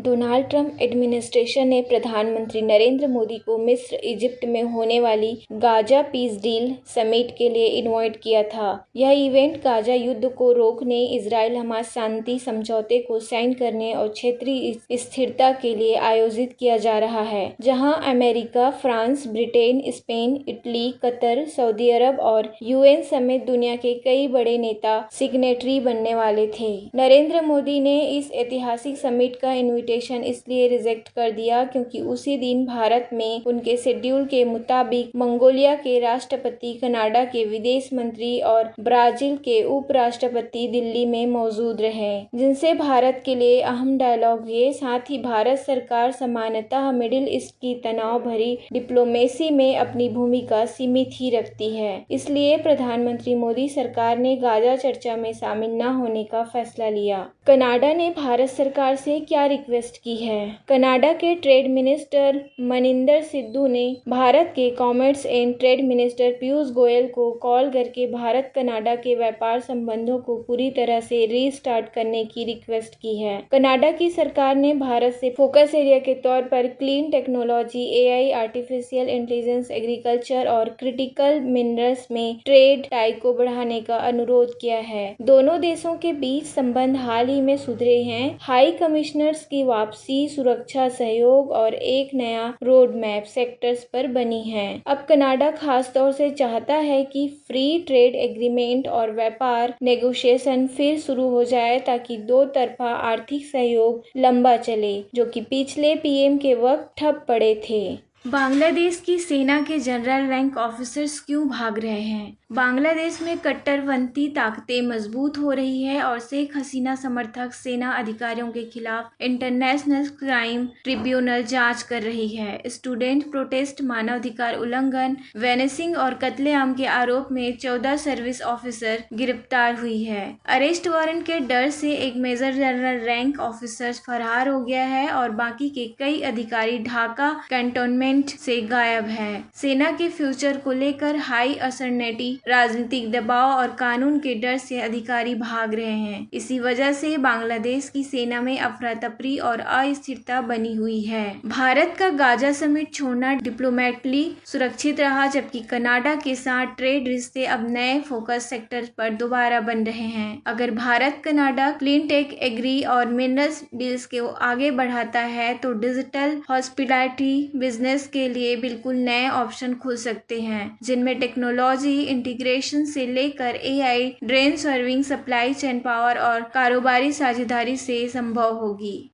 Donald Trump administration ने प्रधानमंत्री नरेंद्र मोदी को मिस्र, इजिप्ट में होने वाली गाजा पीस डील समिट के लिए इनवाइट किया था। यह इवेंट गाजा युद्ध को रोकने, इजराइल हमास शांति समझौते को साइन करने और क्षेत्रीय स्थिरता के लिए आयोजित किया जा रहा है, जहां America, France, Britain, Spain, Italy, Qatar, Saudi Arab और यूएन समेत दुनिया के कई बड़े नेता सिग्नेटरी बनने वाले थे। नरेंद्र मोदी ने इस ऐतिहासिक समिट का इनविटेशन इसलिए रिजेक्ट कर दिया क्योंकि उसी दिन भारत में उनके शेड्यूल के मुताबिक मंगोलिया के राष्ट्रपति, कनाडा के विदेश मंत्री और ब्राजील के उपराष्ट्रपति दिल्ली में मौजूद रहे, जिनसे भारत के लिए अहम डायलॉग हुए। साथ ही भारत सरकार सामान्यतः मिडिल ईस्ट की तनाव भरी डिप्लोमेसी में अपनी भूमिका सीमित ही रखती है। इसलिए प्रधानमंत्री मोदी सरकार ने गाजा चर्चा में शामिल न होने का फैसला लिया। कनाडा ने भारत सरकार से क्या रिक्वेस्ट की है? कनाडा के ट्रेड मिनिस्टर मनिंदर सिद्धू ने भारत के commerce and trade minister Piyush Goyal को कॉल करके भारत कनाडा के व्यापार संबंधों को पूरी तरह से रीस्टार्ट करने की रिक्वेस्ट की है। कनाडा की सरकार ने भारत से फोकस एरिया के तौर पर clean technology, AI, artificial intelligence, agriculture और क्रिटिकल मिनरल्स में ट्रेड टाई को बढ़ाने का अनुरोध किया है। दोनों देशों के बीच संबंध हाल ही में सुधरे हैं। हाई कमिश्नर्स की वापसी, सुरक्षा सहयोग और एक नया रोड मैप सेक्टर्स पर बनी है। अब कनाडा खास तौर से चाहता है कि फ्री ट्रेड एग्रीमेंट और व्यापार नेगोशिएशन फिर शुरू हो जाए ताकि दो तरफा आर्थिक सहयोग लंबा चले, जो कि पिछले पीएम के वक्त ठप पड़े थे। बांग्लादेश की सेना के जनरल रैंक ऑफिसर्स क्यों भाग रहे हैं? बांग्लादेश में कट्टरपंथी ताकतें मजबूत हो रही है और शेख हसीना समर्थक सेना अधिकारियों के खिलाफ इंटरनेशनल क्राइम ट्रिब्यूनल जांच कर रही है। स्टूडेंट प्रोटेस्ट, मानवाधिकार उल्लंघन, वैनिशिंग और कत्लेआम के आरोप में 14 सर्विस ऑफिसर गिरफ्तार हुई है। अरेस्ट वारंट के डर से एक मेजर जनरल रैंक ऑफिसर फरार हो गया है और बाकी के कई अधिकारी ढाका कैंटोनमेंट से गायब है। सेना के फ्यूचर को लेकर हाई असर्टेनिटी, राजनीतिक दबाव और कानून के डर से अधिकारी भाग रहे हैं। इसी वजह से बांग्लादेश की सेना में अफरा तफरी और अस्थिरता बनी हुई है। भारत का गाजा समिट छोड़ना डिप्लोमेटिकली सुरक्षित रहा, जबकि कनाडा के साथ ट्रेड रिश्ते अब नए फोकस सेक्टर पर दोबारा बन रहे हैं। अगर Bharat Canada clean tech, agri और मिनरल्स डील्स को आगे बढ़ाता है तो डिजिटल, हॉस्पिटैलिटी, बिजनेस के लिए बिल्कुल नए ऑप्शन खुल सकते हैं, जिनमें टेक्नोलॉजी इंटीग्रेशन से लेकर AI drain serving, supply chain power और कारोबारी साझेदारी से संभव होगी।